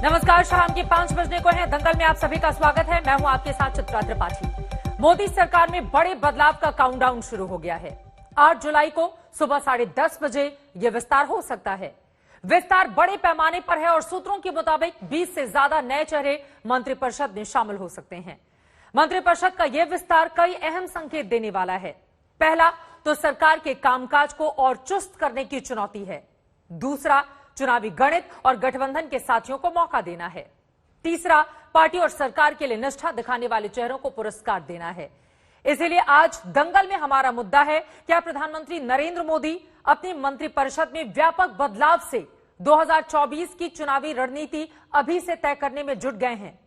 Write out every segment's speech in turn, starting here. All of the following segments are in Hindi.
नमस्कार, शाम के 5 बजने को है। दंगल में आप सभी का स्वागत है। मैं हूं आपके साथ चित्रा त्रिपाठी। मोदी सरकार में बड़े बदलाव का काउंटडाउन शुरू हो गया है। 8 जुलाई को सुबह 10:30 बजे यह विस्तार हो सकता है। विस्तार बड़े पैमाने पर है और सूत्रों के मुताबिक 20 से ज्यादा नए चेहरे मंत्रिपरिषद में शामिल हो सकते हैं। मंत्रिपरिषद का यह विस्तार कई अहम संकेत देने वाला है। पहला तो सरकार के कामकाज को और चुस्त करने की चुनौती है। दूसरा, चुनावी गणित और गठबंधन के साथियों को मौका देना है। तीसरा, पार्टी और सरकार के लिए निष्ठा दिखाने वाले चेहरों को पुरस्कार देना है। इसीलिए आज दंगल में हमारा मुद्दा है, क्या प्रधानमंत्री नरेंद्र मोदी अपनी मंत्रिपरिषद में व्यापक बदलाव से 2024 की चुनावी रणनीति अभी से तय करने में जुट गए हैं?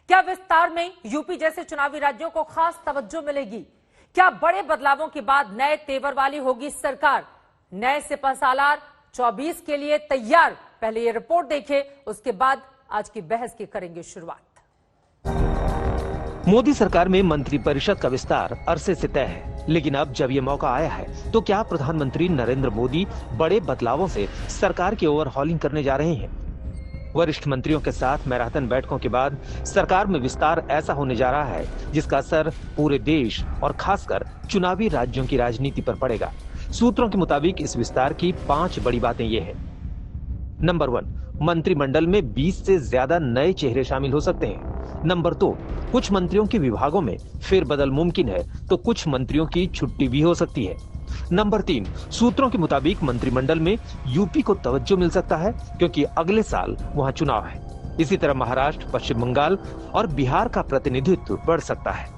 क्या विस्तार में यूपी जैसे चुनावी राज्यों को खास तवज्जो मिलेगी? क्या बड़े बदलावों के बाद नए तेवर वाली होगी सरकार? नए सिपहसालार 24 के लिए तैयार? पहले ये रिपोर्ट देखें, उसके बाद आज की बहस की करेंगे शुरुआत। मोदी सरकार में मंत्रिपरिषद का विस्तार अरसे से तय है, लेकिन अब जब ये मौका आया है तो क्या प्रधानमंत्री नरेंद्र मोदी बड़े बदलावों से सरकार की ओवरहॉलिंग करने जा रहे हैं? वरिष्ठ मंत्रियों के साथ मैराथन बैठकों के बाद सरकार में विस्तार ऐसा होने जा रहा है जिसका असर पूरे देश और खासकर चुनावी राज्यों की राजनीति पर पड़ेगा। सूत्रों के मुताबिक इस विस्तार की 5 बड़ी बातें ये हैं। नंबर 1, मंत्रिमंडल में 20 से ज्यादा नए चेहरे शामिल हो सकते हैं। नंबर 2, कुछ मंत्रियों के विभागों में फेरबदल मुमकिन है तो कुछ मंत्रियों की छुट्टी भी हो सकती है। नंबर 3, सूत्रों के मुताबिक मंत्रिमंडल में यूपी को तवज्जो मिल सकता है क्योंकि अगले साल वहां चुनाव है। इसी तरह महाराष्ट्र, पश्चिम बंगाल और बिहार का प्रतिनिधित्व बढ़ सकता है।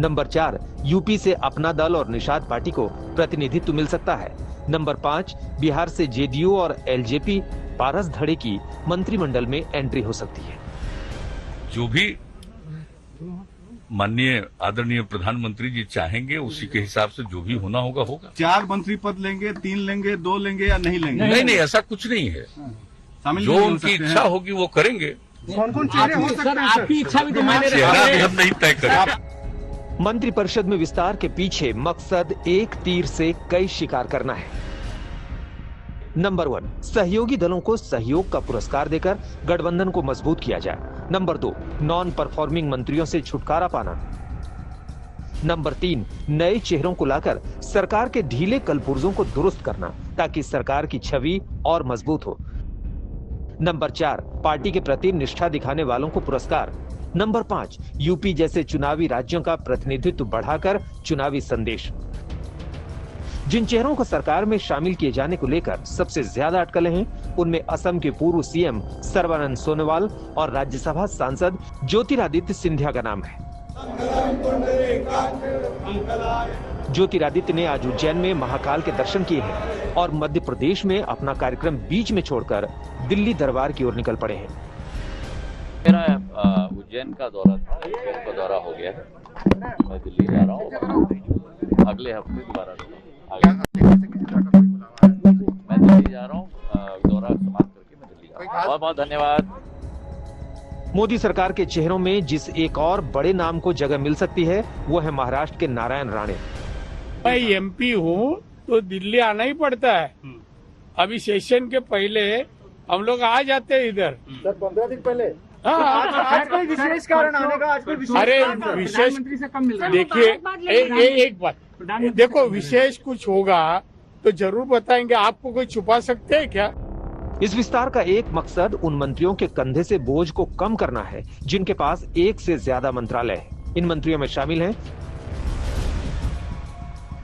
नंबर 4, यूपी से अपना दल और निषाद पार्टी को प्रतिनिधित्व मिल सकता है। नंबर 5, बिहार से जेडीयू और एलजेपी पारस धड़े की मंत्रिमंडल में एंट्री हो सकती है। जो भी माननीय आदरणीय प्रधानमंत्री जी चाहेंगे उसी के हिसाब से जो भी होना होगा होगा। 4 मंत्री पद लेंगे, 3 लेंगे, 2 लेंगे या नहीं लेंगे? नहीं, ऐसा कुछ नहीं है। जो उनकी इच्छा होगी वो करेंगे। कौन-कौन चेहरे हो सकते हैं? आपकी इच्छा भी तो मायने चेहरा भी हम नहीं तय करेंगे। मंत्रिपरिषद में विस्तार के पीछे मकसद एक तीर से कई शिकार करना है। नंबर 1, सहयोगी दलों को सहयोग का पुरस्कार देकर गठबंधन को मजबूत किया जाए। नंबर 2, नॉन परफॉर्मिंग मंत्रियों से छुटकारा पाना। नंबर 3, नए चेहरों को लाकर सरकार के ढीले कलपुर्जों को दुरुस्त करना ताकि सरकार की छवि और मजबूत हो। नंबर 4, पार्टी के प्रति निष्ठा दिखाने वालों को पुरस्कार। नंबर 5, यूपी जैसे चुनावी राज्यों का प्रतिनिधित्व बढ़ाकर चुनावी संदेश। जिन चेहरों को सरकार में शामिल किए जाने को लेकर सबसे ज्यादा अटकलें हैं, उनमें असम के पूर्व सीएम सर्बानंद सोनोवाल और राज्यसभा सांसद ज्योतिरादित्य सिंधिया का नाम है। ज्योतिरादित्य ने आज उज्जैन में महाकाल के दर्शन किए हैं और मध्य प्रदेश में अपना कार्यक्रम बीच में छोड़कर दिल्ली दरबार की ओर निकल पड़े हैं। मेरा उज्जैन का दौरा था, उज्जैन का दौरा हो गया है। मैं दिल्ली जा रहा हूँ, अगले हफ्ते दोबारा मैं दिल्ली जा रहा हूँ। दौरा समाप्त करके मैं दिल्ली जा रहा हूँ। बहुत बहुत धन्यवाद। मोदी सरकार के चेहरों में जिस एक और बड़े नाम को जगह मिल सकती है वो है महाराष्ट्र के नारायण राणे। मैं एमपी हूँ तो दिल्ली आना ही पड़ता है। अभी सेशन के पहले हम लोग आ जाते हैं इधर। सर 15 दिन पहले आज कोई विशेष कारण आने का? आज कोई अरे विशेष देखिए, एक बात देखो, विशेष कुछ होगा तो जरूर बताएंगे। आपको कोई छुपा सकते हैं क्या? इस विस्तार का एक मकसद उन मंत्रियों के कंधे से बोझ को कम करना है जिनके पास एक से ज्यादा मंत्रालय है। इन मंत्रियों में शामिल हैं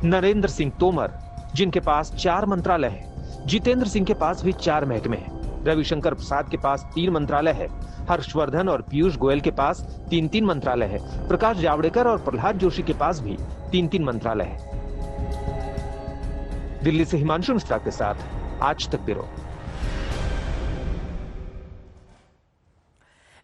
नरेंद्र सिंह तोमर, जिनके पास 4 मंत्रालय है। जितेंद्र सिंह के पास भी 4 महकमे हैं। रविशंकर प्रसाद के पास 3 मंत्रालय है। हर्षवर्धन और पीयूष गोयल के पास 3-3 मंत्रालय है। प्रकाश जावड़ेकर और प्रहलाद जोशी के पास भी 3-3 मंत्रालय है। दिल्ली से हिमांशु मिश्रा के साथ आज तक ब्यूरो।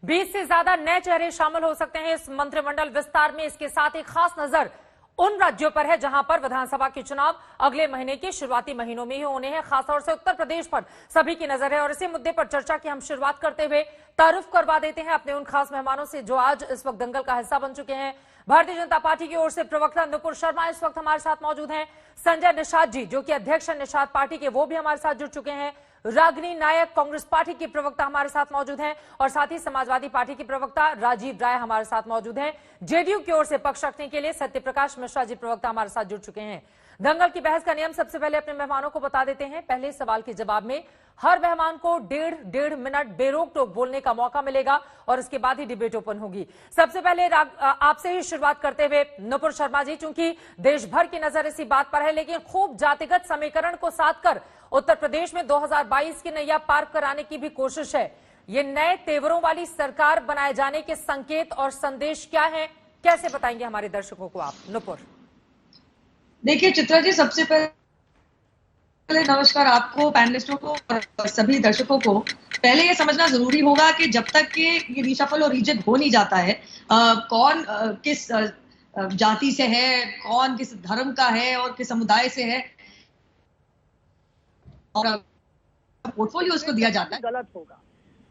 20 से ज्यादा नए चेहरे शामिल हो सकते हैं इस मंत्रिमंडल विस्तार में। इसके साथ एक खास नजर उन राज्यों पर है जहां पर विधानसभा के चुनाव अगले महीने के शुरुआती महीनों में ही होने हैं। खासतौर से उत्तर प्रदेश पर सभी की नजर है और इसी मुद्दे पर चर्चा की हम शुरुआत करते हुए तारुफ करवा देते हैं अपने उन खास मेहमानों से जो आज इस वक्त दंगल का हिस्सा बन चुके हैं। भारतीय जनता पार्टी की ओर से प्रवक्ता नुपुर शर्मा इस वक्त हमारे साथ मौजूद हैं। संजय निषाद जी जो कि अध्यक्ष हैं निषाद पार्टी के, वो भी हमारे साथ जुड़ चुके हैं। रागिनी नायक कांग्रेस पार्टी की प्रवक्ता हमारे साथ मौजूद हैं और साथ ही समाजवादी पार्टी की प्रवक्ता राजीव राय हमारे साथ मौजूद हैं। जेडीयू की ओर से पक्ष रखने के लिए सत्यप्रकाश मिश्रा जी प्रवक्ता हमारे साथ जुड़ चुके हैं। दंगल की बहस का नियम सबसे पहले अपने मेहमानों को बता देते हैं। पहले सवाल के जवाब में हर मेहमान को डेढ़ मिनट बेरोक टोक बोलने का मौका मिलेगा और इसके बाद ही डिबेट ओपन होगी। सबसे पहले आपसे ही शुरुआत करते हुए नुपुर शर्मा जी, चूंकि देश भर की नजर इसी बात पर है, लेकिन खूब जातिगत समीकरण को साध कर उत्तर प्रदेश में 2022 की नैया पार कराने की भी कोशिश है। ये नए तेवरों वाली सरकार बनाए जाने के संकेत और संदेश क्या है, कैसे बताएंगे हमारे दर्शकों को आप? नुपुर। देखिए चित्रा जी, सबसे पहले नमस्कार आपको, पैनलिस्टों को और सभी दर्शकों को। पहले ये समझना जरूरी होगा कि जब तक कि ये रिशफल और रिजेक्ट हो नहीं जाता है, कौन किस जाति से है, कौन किस धर्म का है और किस समुदाय से है और पोर्टफोलियो उसको दिया जाता है, गलत होगा।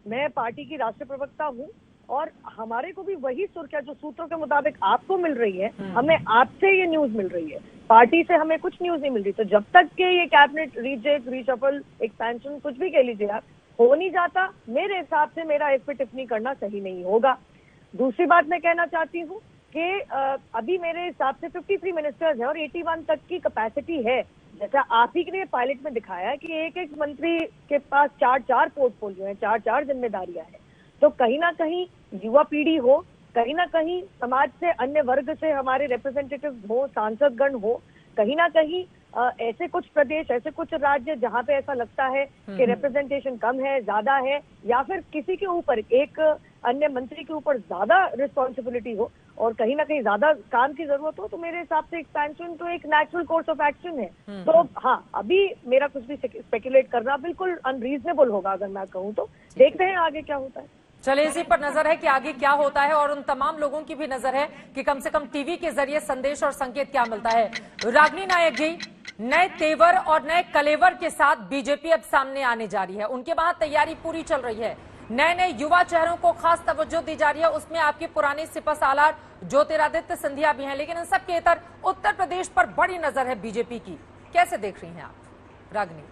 मैं पार्टी की राष्ट्रीय प्रवक्ता हूं और हमारे को भी वही सुर्खियां जो सूत्रों के मुताबिक आपको मिल रही है, हमें आपसे ये न्यूज मिल रही है, पार्टी से हमें कुछ न्यूज नहीं मिल रही। तो जब तक के ये कैबिनेट रिजेक्ट, रिशफल, एक्सपेंशन कुछ भी कह लीजिए आप, हो नहीं जाता, मेरे हिसाब से मेरा इस पे टिप्पणी करना सही नहीं होगा। दूसरी बात मैं कहना चाहती हूँ कि अभी मेरे हिसाब से 53 मिनिस्टर्स है और 81 तक की कैपेसिटी है। जैसा आप ही ने पायलट में दिखाया है कि एक एक मंत्री के पास 4 पोर्टफोलियो है, 4 जिम्मेदारियां हैं। तो कहीं ना कहीं युवा पीढ़ी हो, कहीं ना कहीं समाज से अन्य वर्ग से हमारे रिप्रेजेंटेटिव हो, सांसदगण हो, कहीं ना कहीं ऐसे कुछ प्रदेश, ऐसे कुछ राज्य जहां पे ऐसा लगता है कि रिप्रेजेंटेशन कम है, ज्यादा है, या फिर किसी के ऊपर, एक अन्य मंत्री के ऊपर ज्यादा रिस्पॉन्सिबिलिटी हो और कहीं ना कहीं ज्यादा काम की जरूरत हो, तो मेरे हिसाब से एक्सपेंशन तो एक नेचुरल कोर्स ऑफ एक्शन है। तो हाँ, अभी मेरा कुछ भी स्पेकुलेट करना बिल्कुल अनरीजनेबल होगा अगर मैं कहूँ तो। देखते हैं आगे क्या होता है। चलिए, इसी पर नजर है कि आगे क्या होता है और उन तमाम लोगों की भी नजर है कि कम से कम टीवी के जरिए संदेश और संकेत क्या मिलता है। रागिनी नायक जी, नए तेवर और नए कलेवर के साथ बीजेपी अब सामने आने जा रही है। उनके वहां तैयारी पूरी चल रही है, नए युवा चेहरों को खास तवज्जो दी जा रही है। उसमें आपके पुराने सिपहसालार ज्योतिरादित्य सिंधिया भी हैं, लेकिन इन सबके इतर उत्तर प्रदेश पर बड़ी नजर है बीजेपी की। कैसे देख रही हैं आप रागिनी?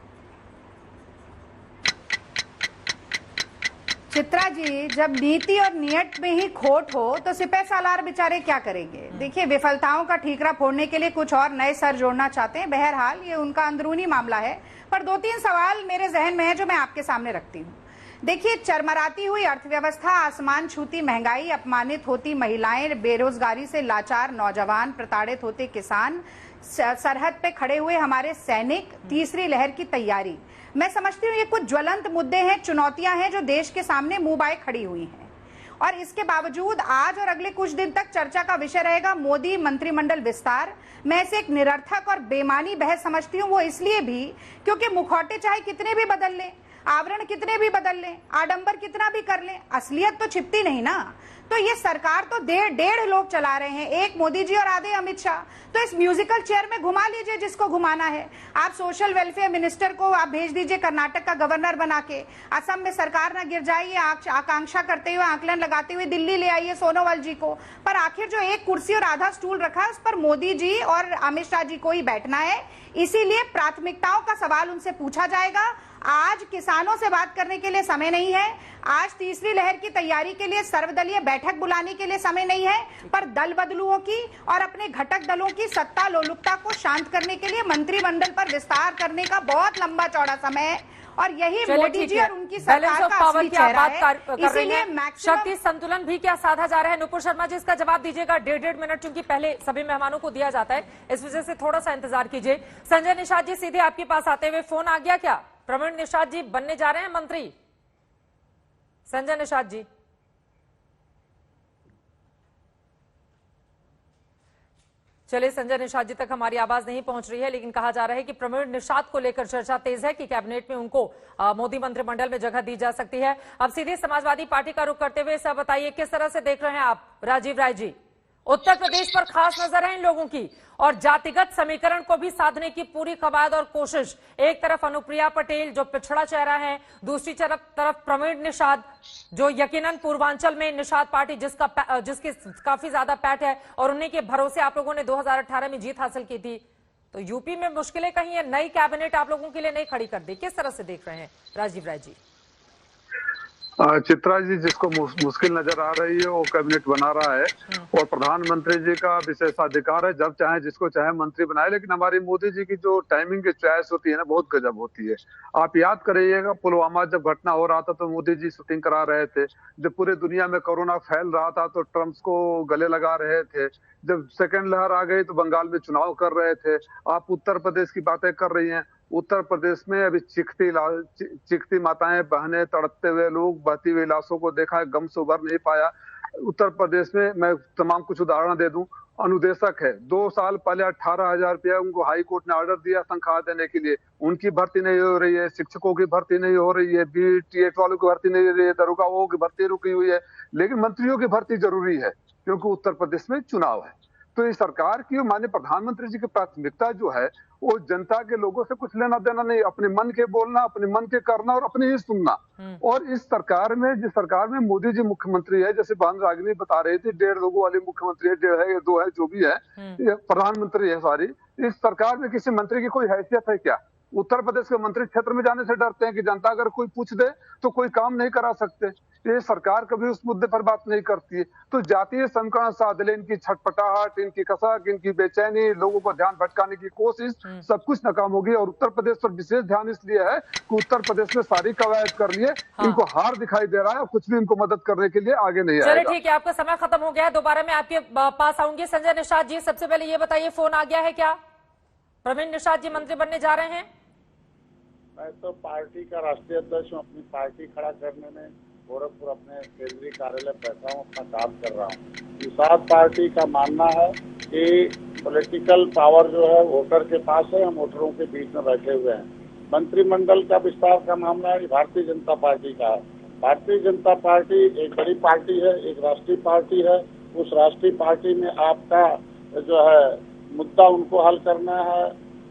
चित्रा जी, जब नीति और नियत में ही खोट हो तो सिपहसालार बेचारे क्या करेंगे? देखिए, विफलताओं का ठीकरा फोड़ने के लिए कुछ और नए सर जोड़ना चाहते हैं। बहरहाल ये उनका अंदरूनी मामला है, पर 2-3 सवाल मेरे जहन में है जो मैं आपके सामने रखती हूँ। देखिए, चरमराती हुई अर्थव्यवस्था, आसमान छूती महंगाई, अपमानित होती महिलाएं, बेरोजगारी से लाचार नौजवान, प्रताड़ित होते किसान, सरहद पे खड़े हुए हमारे सैनिक, तीसरी लहर की तैयारी। मैं समझती हूँ ये कुछ ज्वलंत मुद्दे हैं, चुनौतियां हैं जो देश के सामने मुंह बाए खड़ी हुई हैं। और इसके बावजूद आज और अगले कुछ दिन तक चर्चा का विषय रहेगा मोदी मंत्रिमंडल विस्तार। मैं इसे एक निरर्थक और बेमानी बहस समझती हूँ, वो इसलिए भी क्योंकि मुखौटे चाहे कितने भी बदल लें, आवरण कितने भी बदल लें, आडंबर कितना भी कर लें, असलियत तो छिपती नहीं ना। तो ये सरकार तो डेढ़ लोग चला रहे हैं, एक मोदी जी और आधे अमित शाह। तो इस म्यूजिकल चेयर में घुमा लीजिए जिसको घुमाना है। आप सोशल वेलफेयर मिनिस्टर को आप भेज दीजिए कर्नाटक का गवर्नर बना के, असम में सरकार ना गिर जाए ये आकांक्षा करते हुए, आकलन लगाते हुए दिल्ली ले आइए सोनोवाल जी को। पर आखिर जो एक कुर्सी और आधा स्टूल रखा है उस पर मोदी जी और अमित शाह जी को ही बैठना है। इसीलिए प्राथमिकताओं का सवाल उनसे पूछा जाएगा। आज किसानों से बात करने के लिए समय नहीं है, आज तीसरी लहर की तैयारी के लिए सर्वदलीय बैठक बुलाने के लिए समय नहीं है, पर दल बदलुओं की और अपने घटक दलों की सत्ता लोलुपता को शांत करने के लिए मंत्रिमंडल पर विस्तार करने का बहुत लंबा चौड़ा समय है। और यही मोदी जी और उनकी सरकार का असली चेहरा है। इसीलिए शक्ति संतुलन भी क्या साधा जा रहा है? नुपुर शर्मा जी, इसका जवाब दीजिएगा। 1.5 मिनट चूंकि पहले सभी मेहमानों को दिया जाता है, इस वजह से थोड़ा सा इंतजार कीजिए। संजय निषाद जी, सीधे आपके पास आते हुए फोन आ गया क्या? प्रवीण निषाद जी बनने जा रहे हैं मंत्री? संजय निषाद जी, चलिए, संजय निषाद जी तक हमारी आवाज नहीं पहुंच रही है, लेकिन कहा जा रहा है कि प्रवीण निषाद को लेकर चर्चा तेज है कि कैबिनेट में उनको मोदी मंत्रिमंडल में जगह दी जा सकती है। अब सीधे समाजवादी पार्टी का रुख करते हुए सब बताइए, किस तरह से देख रहे हैं आप राजीव राय जी? उत्तर प्रदेश पर खास नजर है इन लोगों की और जातिगत समीकरण को भी साधने की पूरी कवायद और कोशिश। एक तरफ अनुप्रिया पटेल जो पिछड़ा चेहरा है, दूसरी तरफ प्रवीण निषाद जो यकीनन पूर्वांचल में निषाद पार्टी जिसकी काफी ज्यादा पैठ है और उन्हीं के भरोसे आप लोगों ने 2018 में जीत हासिल की थी। तो यूपी में मुश्किलें कहीं है, नई कैबिनेट आप लोगों के लिए नहीं खड़ी कर दी, किस तरह से देख रहे हैं राजीव राय जी? चित्रा जी, जिसको मुश्किल नजर आ रही है वो कैबिनेट बना रहा है और प्रधानमंत्री जी का विशेषाधिकार है, जब चाहे जिसको चाहे मंत्री बनाए। लेकिन हमारी मोदी जी की जो टाइमिंग की चॉइस होती है ना, बहुत गजब होती है। आप याद करिएगा, पुलवामा जब घटना हो रहा था तो मोदी जी शूटिंग करा रहे थे। जब पूरे दुनिया में कोरोना फैल रहा था तो ट्रम्प को गले लगा रहे थे। जब सेकेंड लहर आ गई तो बंगाल में चुनाव कर रहे थे। आप उत्तर प्रदेश की बातें कर रही हैं, उत्तर प्रदेश में अभी चिखती माताएं बहनें तड़पते हुए लोग बहती हुई लाशों को देखा है, गम से उबर नहीं पाया। उत्तर प्रदेश में मैं तमाम कुछ उदाहरण दे दूं, अनुदेशक है, 2 साल पहले 18,000 रुपया उनको हाई कोर्ट ने ऑर्डर दिया तनख्वाह देने के लिए, उनकी भर्ती नहीं हो रही है। शिक्षकों की भर्ती नहीं हो रही है, BTS वालों की भर्ती नहीं हो रही है, दरोगाओं की भर्ती रुकी हुई है। लेकिन मंत्रियों की भर्ती जरूरी है क्योंकि उत्तर प्रदेश में चुनाव है। तो इस सरकार की माननीय प्रधानमंत्री जी की प्राथमिकता जो है वो जनता के लोगों से कुछ लेना देना नहीं, अपने मन के बोलना, अपने मन के करना और अपने ही सुनना। और इस सरकार में, जिस सरकार में मोदी जी मुख्यमंत्री है, जैसे बहन रागिनी बता रही थी, 1.5 लोगों वाली मुख्यमंत्री है, 1.5 है या 2 है, जो भी है, ये प्रधानमंत्री है सॉरी। इस सरकार में किसी मंत्री की कोई हैसियत है क्या? उत्तर प्रदेश के मंत्री क्षेत्र में जाने से डरते हैं कि जनता अगर कोई पूछ दे तो कोई काम नहीं करा सकते। ये सरकार कभी उस मुद्दे पर बात नहीं करती है। तो जातीय समीकरण साधले, इनकी छटपटाहट, इनकी कसक, इनकी बेचैनी, लोगों को ध्यान भटकाने की कोशिश, सब कुछ नाकाम होगी। और उत्तर प्रदेश पर विशेष ध्यान इसलिए है कि उत्तर प्रदेश में सारी कवायद कर लिए, इनको हार दिखाई दे रहा है और कुछ भी इनको मदद करने के लिए आगे नहीं आएगा। चलिए ठीक है, आपका समय खत्म हो गया है, दोबारा मैं आपके पास आऊंगी। संजय निषाद जी, सबसे पहले ये बताइए, फोन आ गया है क्या? प्रवीण निषाद जी मंत्री बनने जा रहे हैं? मैं तो पार्टी का राष्ट्रीय अध्यक्ष हूँ, अपनी पार्टी खड़ा करने में गोरखपुर अपने केंद्रीय कार्यालय बैठा हूँ, अपना काम कर रहा हूँ। निषाद पार्टी का मानना है कि पॉलिटिकल पावर जो है वोटर के पास है, हम वोटरों के बीच में बैठे हुए हैं। मंत्रिमंडल का विस्तार का मामला है भारतीय जनता पार्टी का है। भारतीय जनता पार्टी एक बड़ी पार्टी है, एक राष्ट्रीय पार्टी है। उस राष्ट्रीय पार्टी में आपका जो है मुद्दा उनको हल करना है।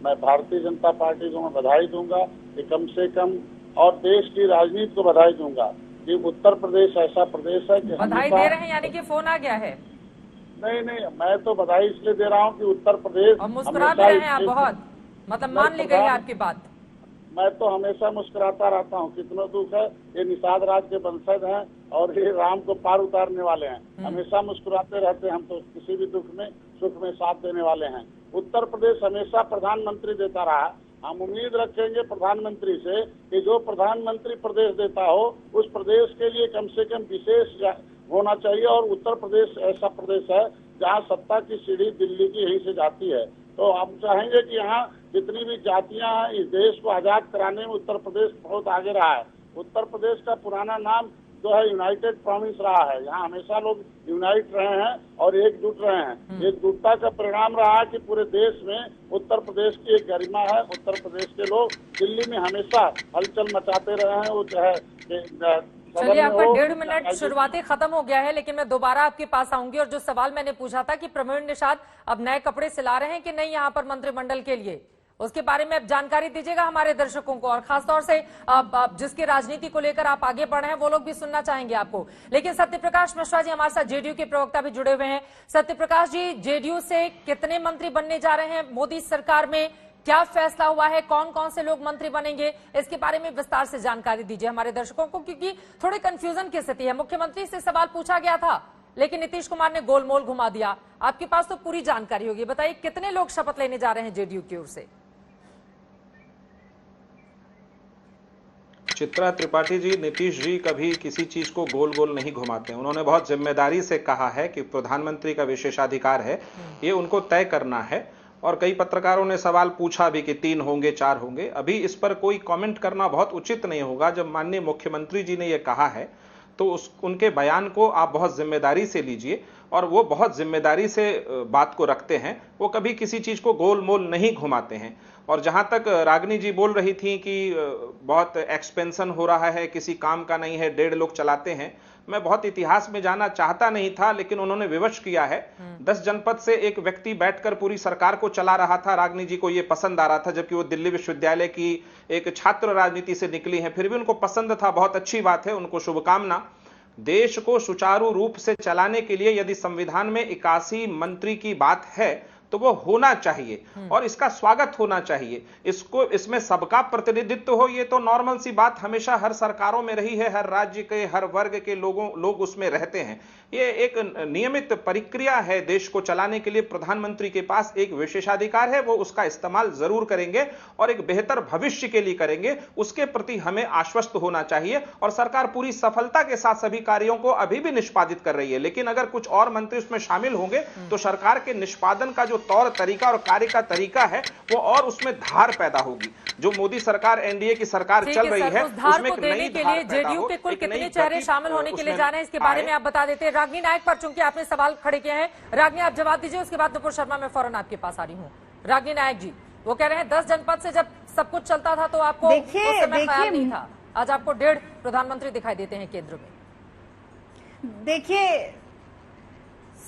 मैं भारतीय जनता पार्टी को मैं बधाई दूंगा कि कम से कम, और देश की राजनीति को बधाई दूंगा कि उत्तर प्रदेश ऐसा प्रदेश है कि बधाई दे रहे हैं, यानी कि फोन आ गया है? नहीं, मैं तो बधाई इसलिए दे रहा हूँ कि उत्तर प्रदेश, और मुस्कुरा भी रहे हैं आप बहुत, मतलब मान ली गई है आपकी बात। मैं तो हमेशा मुस्कुराता रहता हूँ, कितना दुख है, ये निषाद राज के वंशज हैं और ये राम को पार उतारने वाले हैं। हमेशा मुस्कुराते रहते हैं, हम तो किसी भी दुख में सुख में साथ देने वाले हैं। उत्तर प्रदेश हमेशा प्रधानमंत्री देता रहा। हम उम्मीद रखेंगे प्रधानमंत्री से कि जो प्रधानमंत्री प्रदेश देता हो उस प्रदेश के लिए कम से कम विशेष होना चाहिए। और उत्तर प्रदेश ऐसा प्रदेश है जहां सत्ता की सीढ़ी दिल्ली की यहीं से जाती है। तो हम चाहेंगे कि यहाँ जितनी भी जातियां हैं, इस देश को आजाद कराने में उत्तर प्रदेश बहुत आगे रहा है। उत्तर प्रदेश का पुराना नाम जो है यूनाइटेड प्रोविंस रहा है। यहाँ हमेशा लोग यूनाइट रहे हैं और एकजुट रहे हैं। एकजुटता का परिणाम रहा है कि पूरे देश में उत्तर प्रदेश की एक गरिमा है। उत्तर प्रदेश के लोग दिल्ली में हमेशा हलचल मचाते रहे हैं। वो चाहे चलिए, आपका 1.5 मिनट शुरुआती खत्म हो गया है, लेकिन मैं दोबारा आपके पास आऊंगी। और जो सवाल मैंने पूछा था कि प्रवीण निषाद अब नए कपड़े सिला रहे हैं कि नहीं यहाँ पर मंत्रिमंडल के लिए, उसके बारे में अब जानकारी दीजिएगा हमारे दर्शकों को, और खासतौर से अब जिसकी राजनीति को लेकर आप आगे बढ़े हैं वो लोग भी सुनना चाहेंगे आपको। लेकिन सत्यप्रकाश मिश्रा जी हमारे साथ जेडीयू के प्रवक्ता भी जुड़े हुए हैं। सत्यप्रकाश जी, जेडीयू से कितने मंत्री बनने जा रहे हैं मोदी सरकार में? क्या फैसला हुआ है? कौन कौन से लोग मंत्री बनेंगे? इसके बारे में विस्तार से जानकारी दीजिए हमारे दर्शकों को, क्योंकि थोड़ी कंफ्यूजन की स्थिति है। मुख्यमंत्री से सवाल पूछा गया था लेकिन नीतीश कुमार ने गोलमोल घुमा दिया। आपके पास तो पूरी जानकारी होगी, बताइए कितने लोग शपथ लेने जा रहे हैं जेडीयू की ओर से? चित्रा त्रिपाठी जी, नीतीश जी कभी किसी चीज को गोल गोल नहीं घुमाते। उन्होंने बहुत जिम्मेदारी से कहा है कि प्रधानमंत्री का विशेषाधिकार है, ये उनको तय करना है। और कई पत्रकारों ने सवाल पूछा भी कि 3 होंगे 4 होंगे। अभी इस पर कोई कमेंट करना बहुत उचित नहीं होगा। जब माननीय मुख्यमंत्री जी ने यह कहा है तो उनके बयान को आप बहुत जिम्मेदारी से लीजिए, और वो बहुत जिम्मेदारी से बात को रखते हैं। वो कभी किसी चीज को गोल मोल नहीं घुमाते हैं। और जहां तक रागिनी जी बोल रही थी कि बहुत एक्सपेंशन हो रहा है, किसी काम का नहीं है, 1.5 लोग चलाते हैं, मैं बहुत इतिहास में जाना चाहता नहीं था, लेकिन उन्होंने विवश किया है। 10 जनपद से एक व्यक्ति बैठकर पूरी सरकार को चला रहा था। रागिनी जी को यह पसंद आ रहा था, जबकि वो दिल्ली विश्वविद्यालय की एक छात्र राजनीति से निकली है, फिर भी उनको पसंद था। बहुत अच्छी बात है, उनको शुभकामना। देश को सुचारू रूप से चलाने के लिए यदि संविधान में 81 मंत्री की बात है तो वो होना चाहिए और इसका स्वागत होना चाहिए। इसमें सबका प्रतिनिधित्व हो, ये तो नॉर्मल सी बात हमेशा हर सरकारों में रही है, हर राज्य के हर वर्ग के लोग उसमें रहते हैं। ये एक नियमित प्रक्रिया है देश को चलाने के लिए। प्रधानमंत्री के पास एक विशेषाधिकार है, वो उसका इस्तेमाल जरूर करेंगे और एक बेहतर भविष्य के लिए करेंगे, उसके प्रति हमें आश्वस्त होना चाहिए। और सरकार पूरी सफलता के साथ सभी कार्यों को अभी भी निष्पादित कर रही है, लेकिन अगर कुछ और मंत्री उसमें शामिल होंगे तो सरकार के निष्पादन का जो तौर तरीका और कार्य का तरीका है वो और उसमें धार पैदा होगी। जो मोदी सरकार एनडीए की सरकार चल रही है उसमें एक नई धार पैदा जेडीयू हो, के कुल एक कितने नई चेहरे गति शामिल होने के लिए उसमें जा रहे हैं, इसके बारे में आप बता देते हैं। रागिनी नायक पर चूंकि आपने सवाल खड़े किए हैं, रागिनी आप जवाब दीजिए, उसके बाद नुपुर शर्मा मैं फौरन आपके पास आ रही हूँ। रागिनी नायक जी, वो कह रहे हैं 10 जनपद से जब सब कुछ चलता था तो आपको उस समय ख्याल नहीं था, आज आपको 1.5 प्रधानमंत्री दिखाई देते हैं केंद्र में। देखिए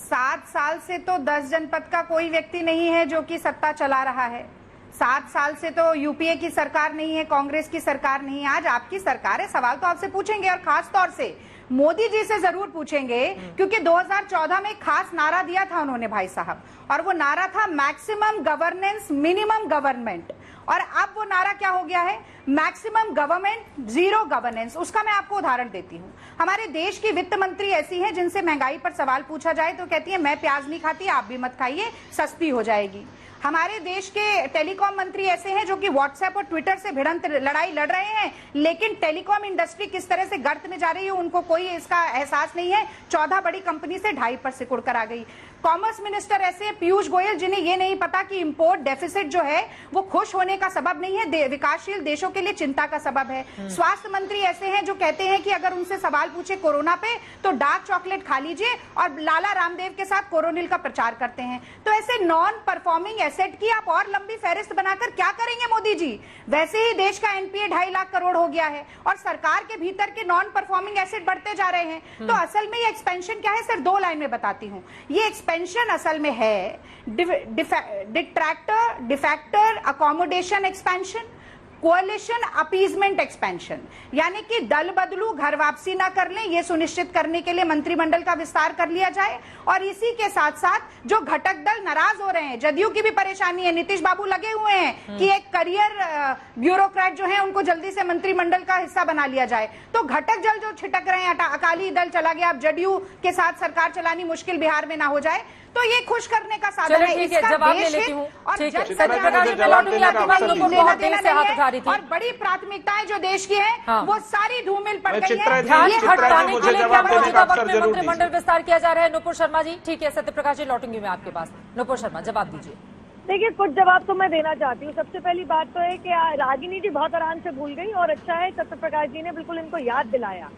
7 साल से तो 10 जनपद का कोई व्यक्ति नहीं है जो कि सत्ता चला रहा है। 7 साल से तो यूपीए की सरकार नहीं है, कांग्रेस की सरकार नहीं है, आज आपकी सरकार है। सवाल तो आपसे पूछेंगे और खास तौर से मोदी जी से जरूर पूछेंगे, क्योंकि 2014 में एक खास नारा दिया था उन्होंने भाई साहब, और वो नारा था मैक्सिमम गवर्नेंस मिनिमम गवर्नमेंट। और अब वो नारा क्या हो गया है? Maximum government zero governance. उसका मैं आपको उदाहरण देती हूँ। हमारे देश की वित्त मंत्री ऐसी हैं जिनसे महंगाई पर सवाल पूछा जाए तो कहती है मैं प्याज नहीं खाती, आप भी मत खाइए, सस्ती हो जाएगी। हमारे देश के टेलीकॉम मंत्री ऐसे हैं जो कि व्हाट्सएप और ट्विटर से भिड़ंत लड़ाई लड़ रहे हैं, लेकिन टेलीकॉम इंडस्ट्री किस तरह से गर्त में जा रही है उनको कोई इसका एहसास नहीं है। 14 बड़ी कंपनी से 2.5 पर सिकुड़ कर आ गई। कॉमर्स मिनिस्टर ऐसे हैं पीयूष गोयल, जिन्हें ये नहीं पता कि इंपोर्ट डेफिसिट जो है वो खुश होने का सबब नहीं है, विकासशील देशों के लिए चिंता का सबब है। स्वास्थ्य मंत्री ऐसे हैं जो कहते हैं कि अगर उनसे सवाल पूछे कोरोना पे तो डार्क चॉकलेट खा लीजिए, और लाला रामदेव के साथ कोरोनिल का प्रचार करते हैं। तो ऐसे नॉन परफॉर्मिंग एसेट की आप और लंबी फहरिस्त बनाकर क्या करेंगे मोदी जी? वैसे ही देश का एनपीए 2.5 लाख करोड़ हो गया है और सरकार के भीतर के नॉन परफॉर्मिंग एसेट बढ़ते जा रहे हैं। तो असल में ये एक्सपेंशन क्या है? सिर्फ 2 लाइन में बताती हूँ। ये एक्सपेंशन असल में है डिट्रैक्टर डिफैक्टर अकोमोडेशन एक्सपेंशन, कोalition अपीजमेंट एक्सपेंशन, यानी कि दल बदलू घर वापसी ना कर लें, ये सुनिश्चित करने के लिए मंत्रिमंडल का विस्तार कर लिया जाए। और इसी के साथ साथ जो घटक दल नाराज हो रहे हैं, जदयू की भी परेशानी है, नीतीश बाबू लगे हुए हैं कि एक करियर ब्यूरोक्रेट जो है उनको जल्दी से मंत्रिमंडल का हिस्सा बना लिया जाए। तो घटक दल जो छिटक रहे हैं, अकाली दल चला गया, अब जदयू के साथ सरकार चलानी मुश्किल बिहार में ना हो जाए, तो ये खुश करने का साधन है। इसका जवाब देश ले लेती हित हूँ। और ठीक है, जनप्रतिनिधि और बड़ी प्राथमिकताएं जो देश की है वो सारी धूमिल पड़ गई है। ध्यान हटाने के लिए क्या मौजूदा वक्त में मंत्रिमंडल विस्तार किया जा रहा है? नुपुर शर्मा जी, ठीक है, सत्यप्रकाश जी लौटूंगी मैं आपके पास। नुपुर शर्मा जवाब दीजिए। देखिए, कुछ जवाब तो मैं देना चाहती हूँ। सबसे पहली बात तो है कि रागिनी जी बहुत आराम से भूल गई, और अच्छा है सत्यप्रकाश जी ने बिल्कुल इनको याद दिलाया।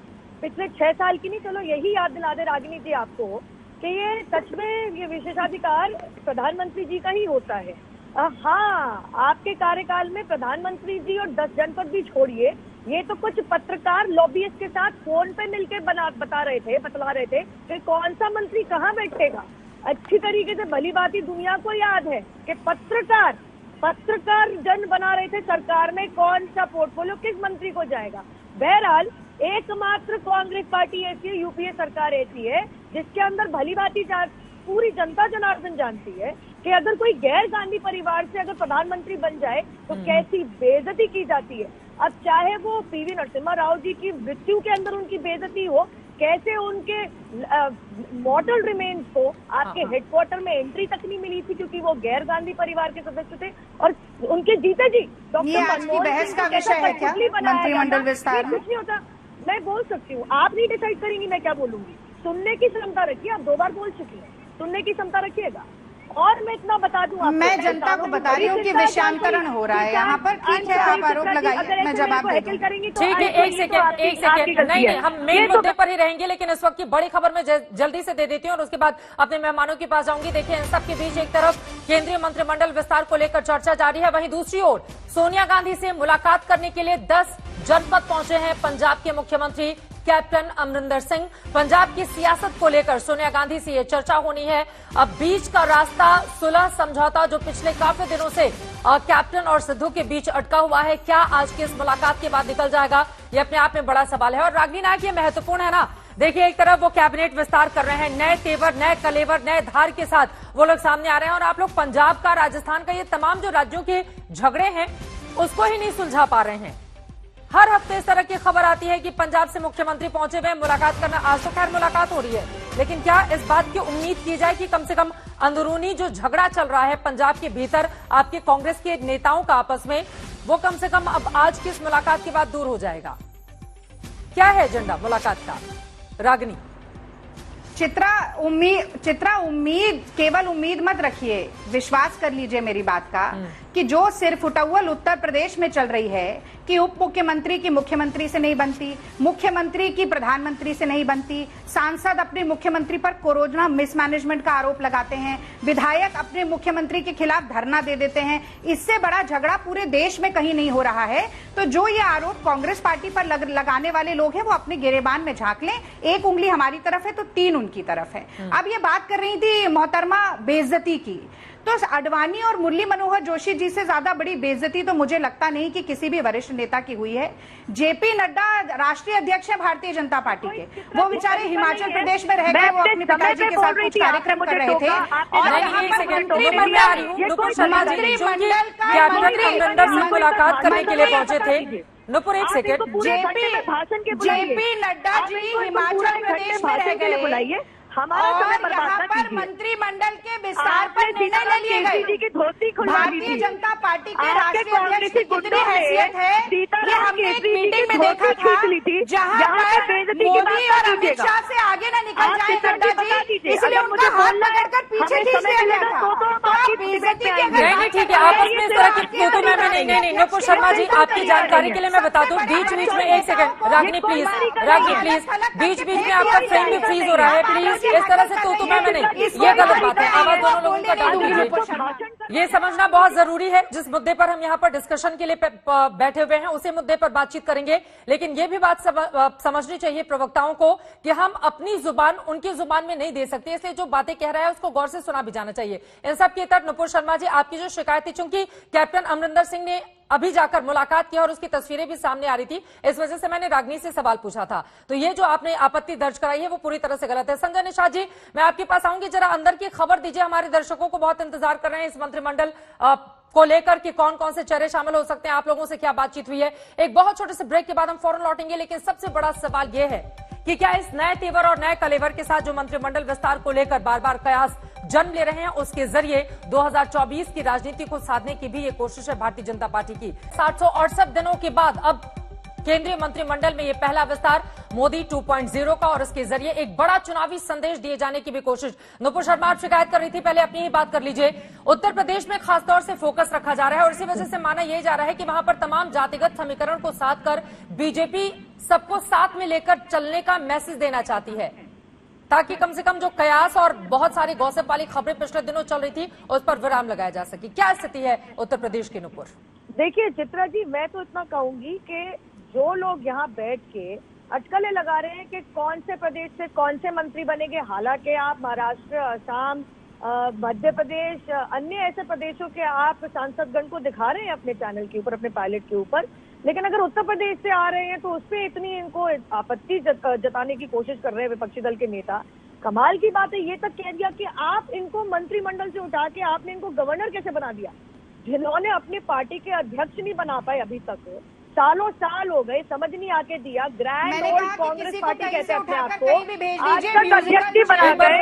पिछले 6 साल की नहीं, चलो यही याद दिला दे रागिनी जी आपको कि ये सच में ये विशेषाधिकार प्रधानमंत्री जी का ही होता है। हाँ, आपके कार्यकाल में प्रधानमंत्री जी और 10 जनपद भी छोड़िए, ये तो कुछ पत्रकार लॉबियस्ट के साथ फोन पे मिलके बतला रहे थे कि कौन सा मंत्री कहाँ बैठेगा। अच्छी तरीके से भली भांति दुनिया को याद है कि पत्रकार जन बना रहे थे सरकार में कौन सा पोर्टफोलियो किस मंत्री को जाएगा। बहरहाल एकमात्र कांग्रेस पार्टी ऐसी है, यूपीए सरकार ऐसी है जिसके अंदर भली भांति पूरी जनता जनार्दन जानती है कि अगर कोई गैर गांधी परिवार से अगर प्रधानमंत्री बन जाए तो कैसी बेइज्जती की जाती है। अब चाहे वो पीवी नरसिम्हा राव जी की मृत्यु के अंदर उनकी बेइज्जती हो, कैसे उनके मॉडल रिमेन्स को आपके हेडक्वार्टर में एंट्री तक नहीं मिली थी क्योंकि वो गैर गांधी परिवार के सदस्य थे, और उनके जीते जी डॉक्टर मनमोहन सिंह को कैसा कठपुतली बनाया मंत्रिमंडल विस्तार कुछ नहीं होता। मैं बोल सकती हूँ, आप नहीं डिसाइड करेंगी मैं क्या बोलूंगी। सुनने की क्षमता रखिए, आप 2 बार बोल चुकी हैं, सुनने की क्षमता रखिएगा। और मैं इतना बता दूं, मैं जनता को बता रही हूँ कि विषयांतरण हो रहा है यहाँ पर। ठीक है, आप आरोप लगाइए, मैं जवाब दे दूंगी। ठीक है, एक सेकेंड नहीं, हम मेन मुद्दे पर ही रहेंगे, लेकिन इस वक्त की बड़ी खबर में जल्दी से दे देती हूँ और उसके बाद अपने मेहमानों के पास जाऊंगी। देखिए, इन सबके बीच एक तरफ केंद्रीय मंत्रिमंडल विस्तार को लेकर चर्चा जारी है, वहीं दूसरी ओर सोनिया गांधी से मुलाकात करने के लिए 10 जनपद पहुंचे हैं पंजाब के मुख्यमंत्री कैप्टन अमरिंदर सिंह। पंजाब की सियासत को लेकर सोनिया गांधी से ये चर्चा होनी है। अब बीच का रास्ता सुलह समझौता जो पिछले काफी दिनों से कैप्टन और सिद्धू के बीच अटका हुआ है, क्या आज की इस मुलाकात के बाद निकल जाएगा? ये अपने आप में बड़ा सवाल है। और रागिनी नायक, ये महत्वपूर्ण है ना देखिए, एक तरफ वो कैबिनेट विस्तार कर रहे हैं, नए तेवर, नए कलेवर, नए धार के साथ वो लोग सामने आ रहे हैं, और आप लोग पंजाब का, राजस्थान का, ये तमाम जो राज्यों के झगड़े हैं उसको ही नहीं सुलझा पा रहे हैं। हर हफ्ते इस तरह की खबर आती है कि पंजाब से मुख्यमंत्री पहुंचे हुए मुलाकात करना। आज तो खैर मुलाकात हो रही है, लेकिन क्या इस बात की उम्मीद की जाए कि कम से कम अंदरूनी जो झगड़ा चल रहा है पंजाब के भीतर आपके कांग्रेस के नेताओं का आपस में, वो कम से कम अब आज की इस मुलाकात के बाद दूर हो जाएगा? क्या है एजेंडा मुलाकात का, रागिनी? चित्रा, उम्मीद, केवल उम्मीद मत रखिए, विश्वास कर लीजिए मेरी बात का, कि जो सिर्फ उटव्वल उत्तर प्रदेश में चल रही है कि उप मुख्यमंत्री की मुख्यमंत्री से नहीं बनती, मुख्यमंत्री की प्रधानमंत्री से नहीं बनती, सांसद अपने मुख्यमंत्री पर कोरोना मिसमैनेजमेंट का आरोप लगाते हैं, विधायक अपने मुख्यमंत्री के खिलाफ धरना दे देते हैं, इससे बड़ा झगड़ा पूरे देश में कहीं नहीं हो रहा है। तो जो ये आरोप कांग्रेस पार्टी पर लगाने वाले लोग हैं वो अपने गिरेबान में झांक लें। एक उंगली हमारी तरफ है तो 3 उनकी तरफ है। अब ये बात कर रही थी मोहतरमा बेइज्जती की, तो अडवाणी और मुरली मनोहर जोशी जी से ज्यादा बड़ी बेइज्जती तो मुझे लगता नहीं कि किसी भी वरिष्ठ नेता की हुई है। जेपी नड्डा राष्ट्रीय अध्यक्ष है भारतीय जनता पार्टी के, वो बेचारे हिमाचल प्रदेश में रह गए, वो अपने पिताजी के साथ कुछ कार्यक्रम कर रहे थे, और यहाँ पर मंत्रिमंडल अमरिंदर से मुलाकात करने के लिए पहुंचे थे। नुपुर, एक सेकेंड, जेपी नड्डा जी हिमाचल प्रदेश में रह गए और यहाँ पर मंत्रिमंडल के विस्तार पर निर्णय ले लिए गए। भारतीय जनता पार्टी के राष्ट्रीय अध्यक्ष की कितनी हैसियत है ये हमने एक मीटिंग में देखा था, जहाँ पर मोदी और अमित शाह से आगे न निकल जाए नड्डा जी, इसलिए उनका हाथ पकड़कर पीछे खींच लिया गया था। तो आप बेइज्जती की नहीं, ठीक है, आपस में इस तरह की फोटो में नहीं। नुपुर शर्मा जी, आपकी जानकारी के लिए मैं बता दूं, बीच में एक सेकंड, रागिनी प्लीज, बीच में आपका फ्रेम भी फ्रीज हो रहा है, प्लीज इस तरह से तो मैं नहीं, ये गलत बात है। आवाज दोनों लोगों का डाल दीजिए। ये समझना बहुत जरूरी है, जिस मुद्दे पर हम यहाँ पर डिस्कशन के लिए बैठे हुए हैं उसी मुद्दे पर बातचीत करेंगे, लेकिन ये भी बात समझनी चाहिए प्रवक्ताओं को कि हम अपनी जुबान उनकी जुबान में नहीं दे सकते, इसलिए जो बातें कह रहा है उसको गौर से सुना भी जाना चाहिए। इन सब की तरफ नुपुर शर्मा जी, आपकी जो शिकायत थी, चूंकि कैप्टन अमरिंदर सिंह ने अभी जाकर मुलाकात किया और उसकी तस्वीरें भी सामने आ रही थी, इस वजह से मैंने रागिनी से सवाल पूछा था, तो ये जो आपने आपत्ति दर्ज कराई है वो पूरी तरह से गलत है। संजय निषाद जी, मैं आपके पास आऊंगी, जरा अंदर की खबर दीजिए, हमारे दर्शकों को बहुत इंतजार कर रहे हैं इस मंत्रिमंडल को लेकर कि कौन कौन से चेहरे शामिल हो सकते हैं, आप लोगों से क्या बातचीत हुई है। एक बहुत छोटे से ब्रेक के बाद हम फौरन लौटेंगे, लेकिन सबसे बड़ा सवाल यह है कि क्या इस नए तेवर और नए कलेवर के साथ जो मंत्रिमंडल विस्तार को लेकर बार बार कयास जन्म ले रहे हैं, उसके जरिए 2024 की राजनीति को साधने की भी ये कोशिश है भारतीय जनता पार्टी की। 768 दिनों के बाद अब केंद्रीय मंत्रिमंडल में ये पहला विस्तार मोदी 2.0 का, और इसके जरिए एक बड़ा चुनावी संदेश दिए जाने की भी कोशिश। नुपुर शर्मा, आप शिकायत कर रही थी, पहले अपनी ही बात कर लीजिए। उत्तर प्रदेश में खासतौर से फोकस रखा जा रहा है और इसी वजह से माना यह जा रहा है कि वहां पर तमाम जातिगत समीकरण को साध कर बीजेपी सबको साथ में लेकर चलने का मैसेज देना चाहती है, ताकि कम से कम जो कयास और बहुत सारी गॉसिप वाली खबरें पिछले दिनों चल रही थी उस पर विराम लगाया जा सके। क्या स्थिति है उत्तर प्रदेश की, नुपुर? देखिए चित्रा जी, मैं तो इतना कहूंगी कि जो लोग यहाँ बैठ के अटकलें लगा रहे हैं कि कौन से प्रदेश से कौन से मंत्री बनेंगे, हालांकि आप महाराष्ट्र, असम, मध्य प्रदेश, अन्य ऐसे प्रदेशों के आप सांसदगण को दिखा रहे हैं अपने चैनल के ऊपर, अपने पायलट के ऊपर, लेकिन अगर उत्तर प्रदेश से आ रहे हैं तो उस पर इतनी इनको आपत्ति जताने की कोशिश कर रहे हैं विपक्षी दल के नेता। कमाल की बात है, ये तक कह दिया कि आप इनको मंत्रिमंडल से उठा के आपने इनको गवर्नर कैसे बना दिया, जिन्होंने अपनी पार्टी के अध्यक्ष नहीं बना पाए अभी तक, सालों साल हो गए, समझ नहीं आके दिया। ग्रैंड ओल्ड कांग्रेस पार्टी कहते हैं अपने आप को, आज तक अध्यक्ष ही बना गए।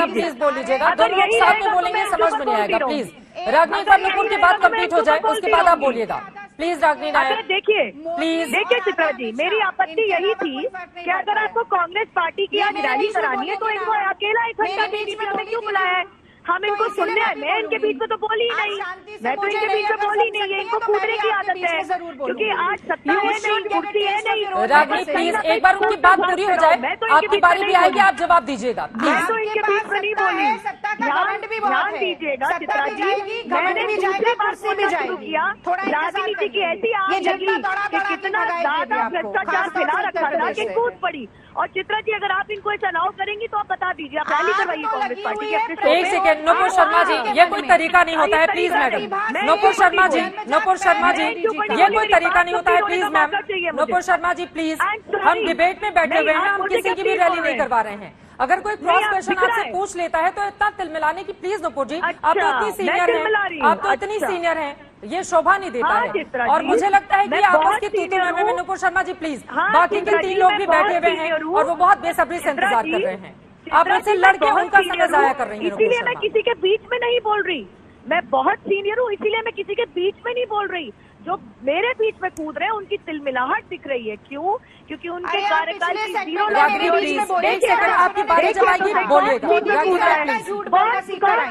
प्लीज बोल लीजिएगा, दोनों लोग साथ में बोलेंगे, समझ में नहीं आएगा। प्लीज रागिनी पर नुपुर की बात कंप्लीट हो जाए, उसके बाद आप बोलिएगा प्लीज। रागिनी नायक, देखिए प्लीज। देखिए चित्रा जी, मेरी आपत्ति यही थी कि अगर आपको कांग्रेस पार्टी की आज रैली करानी है तो इनको अकेला एक घंटा बीच में हमें क्यों बुलाया है? हम इनको सुनने हैं, मैं इनके बीच में तो बोली ही नहीं, मैं तो इनके बीच में बोली नहीं है, इनको कूदने की आदत है, क्योंकि आज सत्ता है नहीं, कुर्सी है नहीं। रागिनी प्लीज, एक बार उनकी बात पूरी हो जाए, आपकी बारी भी आएगी, आप जवाब दीजिएगा। मैं तो इनके बीच में नहीं बोली, ध्यान दीजिएगा चित्रा जी, मैंने दूसरी बार बोलना शुरू किया, राजनीति की ऐसी आग लगी कि कितना ज्यादा भ्रष्टाचार फैला रखा उठा के कूद पड़ी। और चित्रा जी, अगर आप इनको ऐसा अलाउ करेंगी तो आप बता दीजिए, आप रैली करवाइए कांग्रेस पार्टी की अपने। एक सेकेंड, नुपुर शर्मा जी, ये कोई तरीका नहीं होता है, प्लीज मैडम। नुपुर शर्मा जी, नुपुर शर्मा जी, ये कोई तरीका नहीं होता है, please ma'am. Nupur Sharma ji please, हम डिबेट में बैठे हुए हैं, हम किसी की भी रैली नहीं करवा रहे हैं। अगर कोई क्रॉस क्वेश्चन आपसे पूछ लेता है तो इतना तिलमिलाने की प्लीज नुपुर जी, आप तो इतनी सीनियर हैं, आप तो इतनी सीनियर हैं, ये शोभा नहीं देता है। और मुझे लगता है कि आपस की तूतू में नुपुर शर्मा जी प्लीज, बाकी के 3 लोग भी बैठे हुए हैं और वो बहुत बेसब्री से इंतजार कर रहे हैं। आप मुझसे लड़के उनका समय जाया कर रही हैं। इसीलिए मैं किसी के बीच में नहीं बोल रही, मैं बहुत सीनियर हूँ, इसीलिए मैं किसी के बीच में नहीं बोल रही। जो मेरे बीच में कूद रहे हैं उनकी तिलमिलाहट दिख रही है। क्यों? क्योंकि उनके कार्यकाल की 0 आपकी बारी जब आएगी बोलिएगा।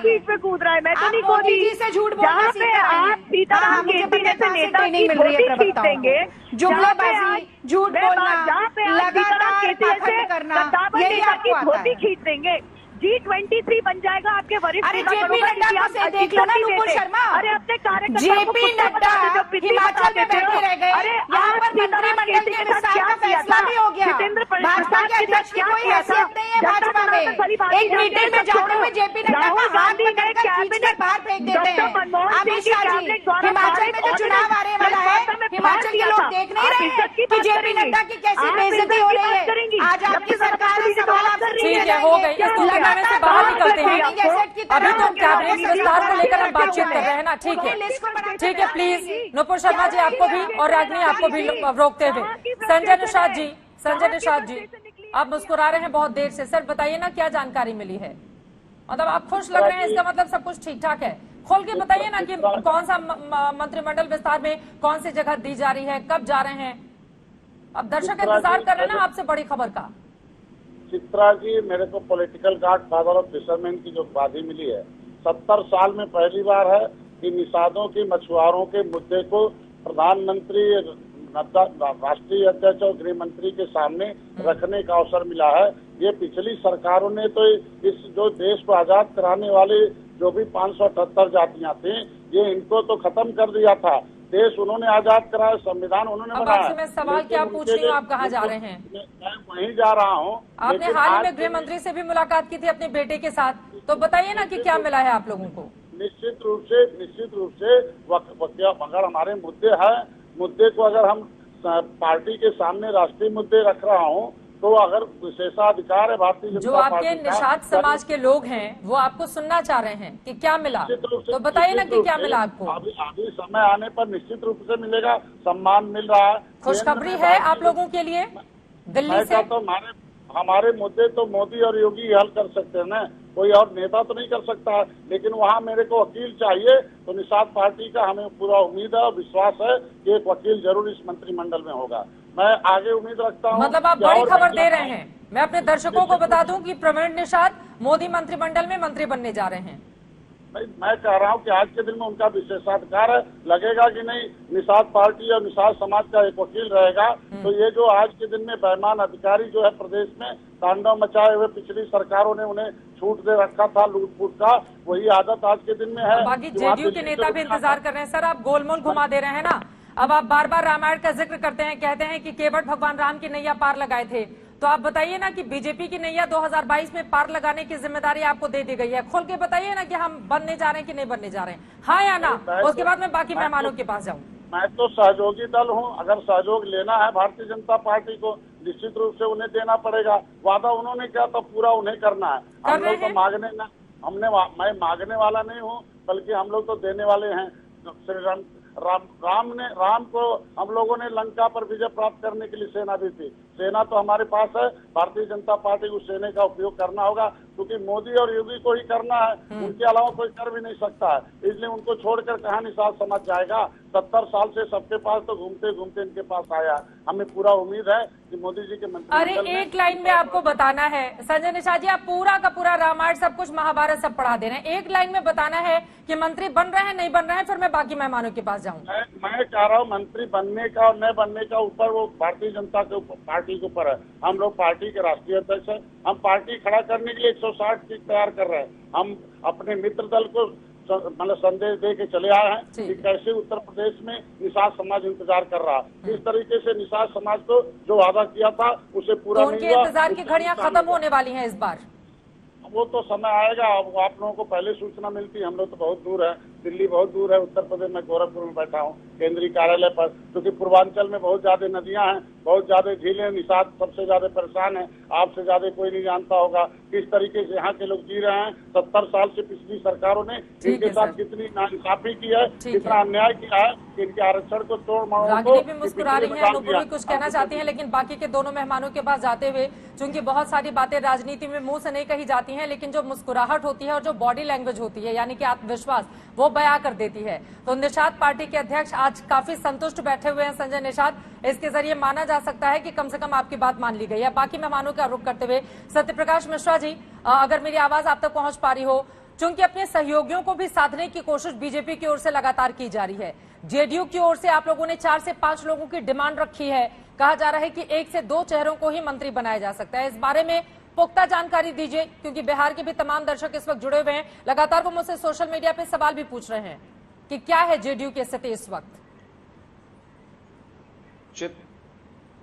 बीच में कूद रहा है, मैं तो नहीं कूदी। जहाँ पे आप सीताराम केसी जैसे नेता की धोती खींच देंगे, जुमलाबाजी, झूठ बोलना, जहाँ पे आप सीताराम केसी जैसे सत्तावन नेता की धोती खींच देंगे, G23 बन जाएगा आपके वरिष्ठ अरे जेपी नड्डा को देख लो ना नुपुर शर्मा। अरे अपने कार्यकर्ता जेपी नड्डा हिमाचल में बैठे रह गए। अरे यहाँ पर मंत्रिमंडल के विस्तार का फैसला भी हो गया। भाजपा के अध्यक्ष की कोई हैसियत नहीं है भाजपा में। एक मीटिंग में जाते हुए जेपी नड्डा का हाथ पकड़कर खींचकर बाहर फेंक देते हैं। अमित शाह जी, हिमाचल में जो चुनाव आने वाला है, हिमाचल के लोग देख नहीं रहे हैं कि जेपी नड्डा की कैसी बेइज्जती हो रही है। आज आपकी सरकार में सवाल आपसे ठीक है, हो गई, में से बाहर निकलते हैं। अभी तो कैबिनेट विस्तार को लेकर हम बातचीत कर रहे हैं ना। ठीक है, ठीक है, प्लीज नुपुर शर्मा जी आपको भी और रागिनी आपको भी रोकते हुए। संजय निषाद जी, संजय निषाद जी, आप मुस्कुरा रहे हैं बहुत देर से। सर बताइए ना क्या जानकारी मिली है, मतलब आप खुश लग रहे हैं, इसका मतलब सब कुछ ठीक ठाक है। खोल के बताइए ना कि कौन सा मंत्रिमंडल विस्तार में कौन सी जगह दी जा रही है, कब जा रहे हैं। अब दर्शक इंतजार कर रहे हैं ना आपसे बड़ी खबर का। चित्रा जी, मेरे को political guard father of fisherman की जो उपाधि मिली है, 70 साल में पहली बार है कि निषादों की मछुआरों के मुद्दे को प्रधानमंत्री, राष्ट्रीय अध्यक्ष और गृह मंत्री के सामने रखने का अवसर मिला है। ये पिछली सरकारों ने तो इस जो देश को आजाद कराने वाले जो भी 578 जातियां थी, ये इनको तो खत्म कर दिया था। देश उन्होंने आजाद कराया, संविधान उन्होंने बनाया। मैं सवाल क्या पूछ रही हूँ, आप कहाँ जा रहे हैं? मैं वहीं जा रहा हूँ। आपने हाल ही में गृह मंत्री से भी मुलाकात की थी अपने बेटे के साथ, तो बताइए ना कि क्या मिला है आप लोगों को। निश्चित रूप से अगर हमारे मुद्दे को अगर हम पार्टी के सामने राष्ट्रीय मुद्दे रख रहा हूँ, तो अगर विशेषाधिकार है भारतीय जनता जो आपके निषाद समाज के लोग हैं वो आपको सुनना चाह रहे हैं कि क्या मिला, तो बताइए ना कि क्या मिला आपको। अभी समय आने पर निश्चित रूप से मिलेगा, सम्मान मिल रहा है। खुशखबरी है आप लोगों के लिए दिल्ली से। तो हमारे मुद्दे तो मोदी और योगी हल कर सकते हैं ना, कोई और नेता तो नहीं कर सकता। लेकिन वहाँ मेरे को वकील चाहिए, तो निषाद पार्टी का हमें पूरा उम्मीद है और विश्वास है कि एक वकील जरूर इस मंत्रिमंडल में होगा। मैं आगे उम्मीद रखता हूँ। मतलब आप बड़ी खबर दे रहे हैं। मैं अपने दर्शकों को बता दूं कि प्रवीण निषाद मोदी मंत्रिमंडल में मंत्री बनने जा रहे हैं। मैं कह रहा हूं कि आज के दिन में उनका विशेषाधिकार है, लगेगा कि नहीं निषाद पार्टी और निषाद समाज का एक वकील रहेगा, तो ये जो आज के दिन में बेईमान अधिकारी जो है प्रदेश में तांडव मचाए हुए, पिछली सरकारों ने उन्हें छूट दे रखा था लूट-फूट का, वही आदत आज के दिन में है। बाकी जेडीयू के नेता भी इंतजार कर रहे हैं। सर आप गोलमोल घुमा दे रहे हैं ना, अब आप बार बार रामायण का जिक्र करते हैं, कहते हैं कि केवट भगवान राम की नैया पार लगाए थे, तो आप बताइए ना कि बीजेपी की नैया 2022 में पार लगाने की जिम्मेदारी आपको दे दी गई है। खोल के बताइए ना कि हम बनने जा रहे हैं कि नहीं बनने जा रहे हैं, हाँ या ना। उसके बाद मैं बाकी मेहमानों के पास जाऊँ। मैं तो सहयोगी दल हूँ, अगर सहयोग लेना है भारतीय जनता पार्टी को निश्चित रूप से उन्हें देना पड़ेगा। वादा उन्होंने किया तो पूरा उन्हें करना है। हम लोग तो मांगने ना, मैं मांगने वाला नहीं हूँ, बल्कि हम लोग तो देने वाले हैं। श्री राम को हम लोगों ने लंका पर विजय प्राप्त करने के लिए सेना दी थी। सेना तो हमारे पास है, भारतीय जनता पार्टी को सेना का उपयोग करना होगा, क्योंकि मोदी और योगी को ही करना है, उनके अलावा कोई कर भी नहीं सकता है। इसलिए उनको छोड़कर कहाँ निषाद समझ जाएगा। 70 साल से सबके पास तो घूमते घूमते इनके पास आया। हमें पूरा उम्मीद है कि मोदी जी के मंत्री। अरे एक लाइन में आपको बताना है संजय निषाद जी, आप पूरा का पूरा रामायण सब कुछ महाभारत सब पढ़ा दे रहे हैं। एक लाइन में बताना है कि मंत्री बन रहे हैं नहीं बन रहे हैं, फिर मैं बाकी मेहमानों के पास जाऊँ। मैं कह रहा हूँ मंत्री बनने का और न बनने का ऊपर वो भारतीय जनता के पार्टी के ऊपर है। हम लोग पार्टी के राष्ट्रीय अध्यक्ष हैं, हम पार्टी खड़ा करने के लिए 160 सीट तैयार कर रहे हैं। हम अपने मित्र दल को मतलब संदेश दे के चले आए हैं कि कैसे उत्तर प्रदेश में निषाद समाज इंतजार कर रहा है। इस तरीके से निषाद समाज को जो वादा किया था उसे पूरा नहीं हुआ। इंतजार की घड़ियां खत्म होने वाली हैं इस बार। वो तो समय आएगा। अब आप लोगों को पहले सूचना मिलती है। हम लोग तो बहुत दूर है, दिल्ली बहुत दूर है, उत्तर प्रदेश में गोरखपुर में बैठा हूँ केंद्रीय कार्यालय पर, क्योंकि पूर्वांचल में बहुत ज्यादा नदियां हैं, बहुत ज्यादा झीलें, निषाद सबसे ज्यादा परेशान है। आपसे ज्यादा कोई नहीं जानता होगा किस तरीके से यहाँ के लोग जी रहे हैं। 70 साल से पिछली सरकारों ने इनके साथ कितनी नाइंसाफी की है, कितना अन्याय किया है, कि इनके आरक्षण को तोड़ मरोड़ रागिनी भी मुस्कुरा रही है, अनुभव भी कुछ कहना चाहती हैं, लेकिन बाकी के दोनों मेहमानों के पास जाते हुए, चूंकि बहुत सारी बातें राजनीति में मुंह से नहीं कही जाती हैं, लेकिन जो मुस्कुराहट होती है और जो बॉडी लैंग्वेज होती है, यानी कि आत्मविश्वास, वो बयां कर देती है। तो निषाद पार्टी के अध्यक्ष आज काफी संतुष्ट बैठे हुए हैं संजय निषाद। इसके जरिए माना जा सकता है कि कम से कम आपकी बात मान ली गई है। बाकी मेहमानों का रुख करते हुए सत्यप्रकाश मिश्रा जी, अगर मेरी आवाज आप तक पहुंच पा रही हो, चूंकि अपने सहयोगियों को भी साधने की कोशिश बीजेपी की ओर से लगातार की जा रही है, जेडीयू की ओर से आप लोगों ने 4 से 5 लोगों की डिमांड रखी है। कहा जा रहा है कि 1 से 2 चेहरों को ही मंत्री बनाया जा सकता है। इस बारे में पुख्ता जानकारी दीजिए, क्योंकि बिहार के भी तमाम दर्शक इस वक्त जुड़े हुए हैं। लगातार वो मुझसे सोशल मीडिया पे सवाल भी पूछ रहे हैं कि क्या है जेडीयू की स्थिति इस वक्त।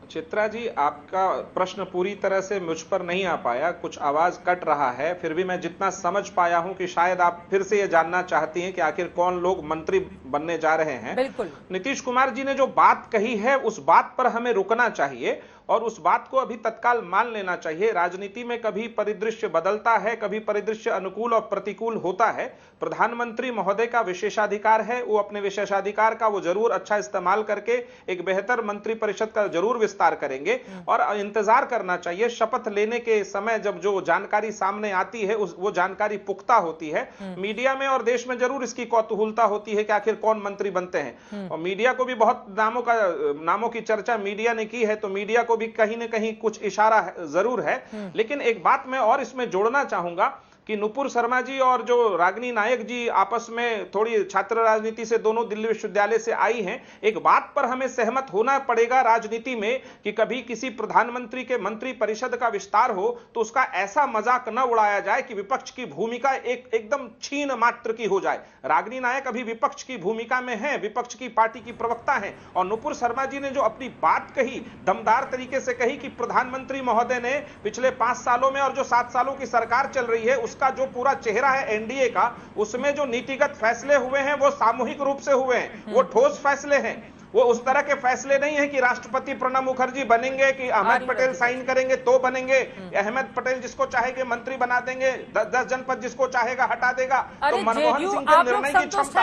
चित्रा जी, आपका प्रश्न पूरी तरह से मुझ पर नहीं आ पाया, कुछ आवाज कट रहा है। फिर भी मैं जितना समझ पाया हूं कि शायद आप फिर से ये जानना चाहती हैं कि आखिर कौन लोग मंत्री बनने जा रहे हैं। बिल्कुल। नीतीश कुमार जी ने जो बात कही है उस बात पर हमें रुकना चाहिए और उस बात को अभी तत्काल मान लेना चाहिए। राजनीति में कभी परिदृश्य बदलता है, कभी परिदृश्य अनुकूल और प्रतिकूल होता है। प्रधानमंत्री महोदय का विशेषाधिकार है, वो अपने विशेषाधिकार का वो जरूर अच्छा इस्तेमाल करके एक बेहतर मंत्रिपरिषद का जरूर विस्तार करेंगे और इंतजार करना चाहिए। शपथ लेने के समय जब जो जानकारी सामने आती है वो जानकारी पुख्ता होती है। मीडिया में और देश में जरूर इसकी कौतूहलता होती है कि आखिर कौन मंत्री बनते हैं, और मीडिया को भी बहुत नामों की चर्चा मीडिया ने की है, तो मीडिया को भी कहीं ना कहीं कुछ इशारा जरूर है। लेकिन एक बात मैं और इसमें जोड़ना चाहूंगा कि नुपुर शर्मा जी और जो रागिनी नायक जी आपस में थोड़ी छात्र राजनीति से दोनों दिल्ली विश्वविद्यालय से आई हैं। एक बात पर हमें सहमत होना पड़ेगा राजनीति में कि कभी किसी प्रधानमंत्री के मंत्री परिषद का विस्तार हो तो उसका ऐसा मजाक न उड़ाया जाए कि विपक्ष की भूमिका एकदम छीन मात्र की हो जाए। रागिनी नायक अभी विपक्ष की भूमिका में है, विपक्ष की पार्टी की प्रवक्ता है, और नुपुर शर्मा जी ने जो अपनी बात कही, दमदार तरीके से कही कि प्रधानमंत्री महोदय ने पिछले 5 सालों में और जो 7 सालों की सरकार चल रही है उसका जो पूरा चेहरा है एनडीए का, उसमें जो नीतिगत फैसले हुए हैं वो सामूहिक रूप से हुए हैं, वो ठोस फैसले हैं। वो उस तरह के फैसले नहीं है कि राष्ट्रपति प्रणब मुखर्जी बनेंगे कि अहमद पटेल साइन करेंगे तो बनेंगे, अहमद पटेल जिसको चाहेंगे मंत्री बना देंगे, 10 जनपद जिसको चाहेगा हटा देगा। तो मनमोहन सिंह के निर्णय की क्षमता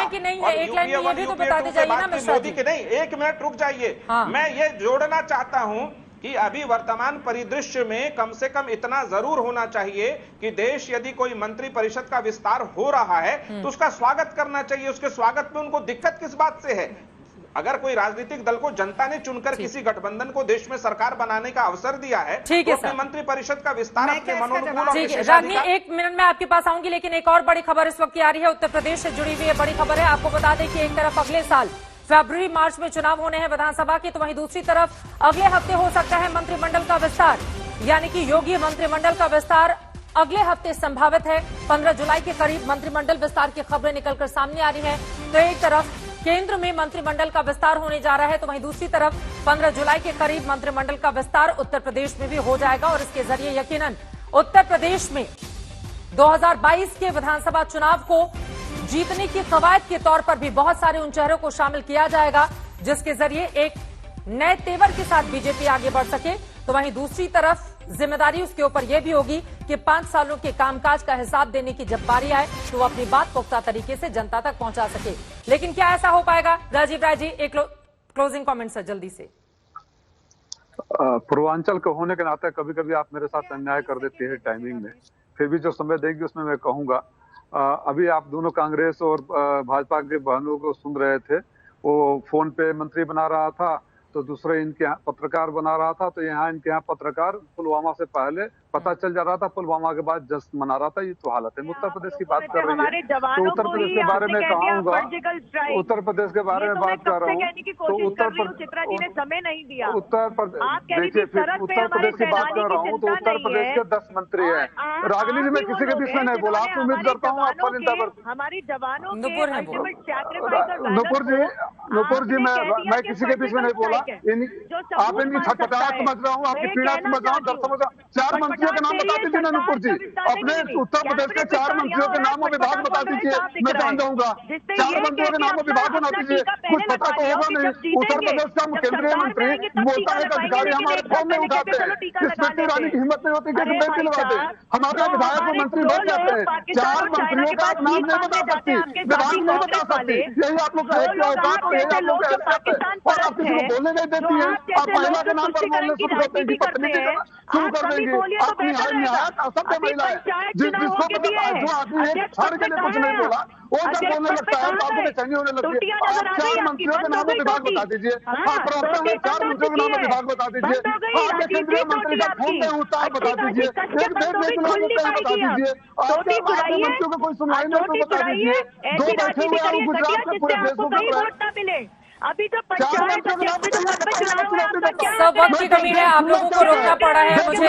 मोदी के नहीं। 1 मिनट रुक जाइए, मैं ये जोड़ना चाहता हूं कि अभी वर्तमान परिदृश्य में कम से कम इतना जरूर होना चाहिए कि देश यदि कोई मंत्री परिषद का विस्तार हो रहा है तो उसका स्वागत करना चाहिए। उसके स्वागत में उनको दिक्कत किस बात से है? अगर कोई राजनीतिक दल को जनता ने चुनकर किसी गठबंधन को देश में सरकार बनाने का अवसर दिया है, तो अपने मंत्री परिषद का विस्तार अपने मनोनुकूल। रागिनी, 1 मिनट में आपके पास आऊंगी, लेकिन एक और बड़ी खबर इस वक्त आ रही है, उत्तर प्रदेश से जुड़ी हुई बड़ी खबर है। आपको बता दें कि एक तरफ अगले साल फरवरी मार्च में चुनाव होने हैं विधानसभा के, तो वहीं दूसरी तरफ अगले हफ्ते हो सकता है मंत्रिमंडल का विस्तार, यानी कि योगी मंत्रिमंडल का विस्तार अगले हफ्ते संभावित है। 15 जुलाई के करीब मंत्रिमंडल विस्तार की खबरें निकलकर सामने आ रही हैं। तो एक तरफ केंद्र में मंत्रिमंडल का विस्तार होने जा रहा है, तो वहीं दूसरी तरफ 15 जुलाई के करीब मंत्रिमंडल का विस्तार उत्तर प्रदेश में भी हो जाएगा, और इसके जरिए यकीनन उत्तर प्रदेश में 2022 के विधानसभा चुनाव को जीतने की कवायद के तौर पर भी बहुत सारे उन चेहरों को शामिल किया जाएगा, जिसके जरिए एक नए तेवर के साथ बीजेपी आगे बढ़ सके। तो वहीं दूसरी तरफ जिम्मेदारी उसके ऊपर यह भी होगी कि 5 सालों के कामकाज का हिसाब देने की जब बारी आए तो वो अपनी बात पुख्ता तरीके से जनता तक पहुंचा सके। लेकिन क्या ऐसा हो पाएगा? राजीव राय जी, एक क्लोजिंग कमेंट सर जल्दी से। पूर्वांचल के होने के नाते कभी कभी आप मेरे साथ अन्याय कर देते हैं टाइमिंग में, फिर भी जो समय देगी उसमें मैं कहूंगा। अभी आप दोनों कांग्रेस और भाजपा के बहनों को सुन रहे थे, वो फोन पे मंत्री बना रहा था, तो दूसरे इनके यहाँ पत्रकार बना रहा था, तो यहाँ इनके यहाँ पत्रकार पुलवामा से पहले पता चल जा रहा था, पुलवामा के बाद जश्न मना रहा था। ये तो हालत है। उत्तर प्रदेश की बात कर रही है तो उत्तर प्रदेश के बारे में कहूंगा, उत्तर प्रदेश के बारे में बात कर रहा हूँ तो चित्रा जी ने समय नहीं दिया। उत्तर प्रदेश देखिए, फिर उत्तर प्रदेश की बात कर रहा हूँ तो उत्तर प्रदेश के 10 मंत्री हैं। राजनीति में किसी के बीच में नहीं बोला, आपको उम्मीद करता हूँ आप हमारी जवानों नुपुर जी मैं किसी के बीच में नहीं बोला। आप इनकी छटपटाहट समझ रहा हूँ, आपकी पीड़ा समझ रहा हूँ, दर्द समझ रहा हूँ। 4 मंत्रियों के नाम बता दीजिए ना नुपुर जी, अपने उत्तर प्रदेश के 4 मंत्रियों के नाम और विभाग बता दीजिए, मैं जान जाऊंगा। 4 मंत्रियों के नाम और विभाग बता दीजिए, कुछ पता तो होगा नहीं। उत्तर प्रदेश का केंद्रीय मंत्री बोलता है कि अधिकारी हमारे फोन नहीं उठाते हैं, स्मृति ईरानी की हिम्मत नहीं होती कि बेटी लगाते। हमारे विधायक और मंत्री बैठ जाते हैं, 4 मंत्रियों का आप नाम नहीं बता सकती, विभाग नहीं बता सकती। यही आप लोग का औकात और यही आप लोग का हैसियत है, और आप किसी को बोलने नहीं देती है। आप महिला के नाम पर बोलने शुरू करते हैं कि पत्नी के शुरू कर देंगे। अपनी निहायत असभ्य महिला है, जिसको पता है जो आदमी एक क्षण के लिए कुछ नहीं बोला वो जब बोलने लगता है तो आपको बेचैनी होने लगती है। आप 4 मंत्रियों के नाम और विभाग बता दीजिए, आप प्रवक्ता में 4 मंत्रियों के नाम और विभाग बता दीजिए, आपके केंद्रीय मंत्री का फोन नहीं उठता है बता दीजिए, एक डेढ़ नहीं चुनाव होते हैं बता दीजिए, आपके मंत्रियों को कोई सुनवाई नहीं तो बता दीजिए। 2 बैठे हुए हैं गुजरात में पूरे देश में, अभी तो पंचायत सब वक्त की कमी है, आप लोगों को रोकना पड़ा है मुझे।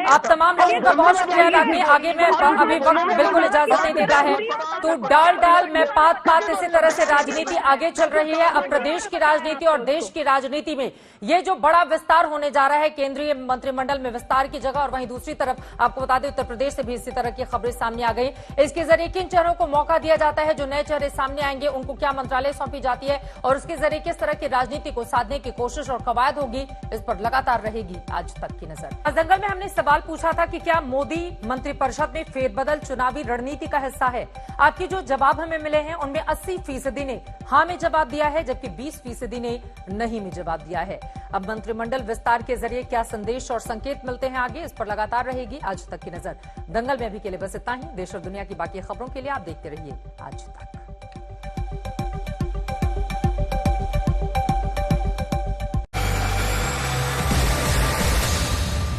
आप तमाम लोगों का बहुत शुक्रिया अदा किए। आगे में अभी वक्त बिल्कुल इजाजत नहीं देता है, तो डाल में पात इसी तरह से राजनीति आगे चल रही है। अब प्रदेश की राजनीति और देश की राजनीति में ये जो बड़ा विस्तार होने जा रहा है, केंद्रीय मंत्रिमंडल में विस्तार की जगह, और वहीं दूसरी तरफ आपको बता दें उत्तर प्रदेश से भी इसी तरह की खबरें सामने आ गई। इसके जरिए किन चेहरों को मौका दिया जाता है, जो नए चेहरे सामने आएंगे उनको क्या मंत्रालय सौंपी जाती है, और उसके जरिए किस तरह की राजनीति को साधने की कोशिश और कवायद होगी, इस पर लगातार रहेगी आज तक की नजर। दंगल में हमने सवाल पूछा था कि क्या मोदी मंत्रिपरिषद में फेरबदल चुनावी रणनीति का हिस्सा है। आपकी जो जवाब हमें मिले हैं उनमें 80% ने हाँ में जवाब दिया है, जबकि 20% ने नहीं में जवाब दिया है। अब मंत्रिमंडल विस्तार के जरिए क्या संदेश और संकेत मिलते हैं आगे, इस पर लगातार रहेगी आज तक की नजर। दंगल में अभी के लिए बस इतना ही। देश और दुनिया की बाकी खबरों के लिए आप देखते रहिए आज तक।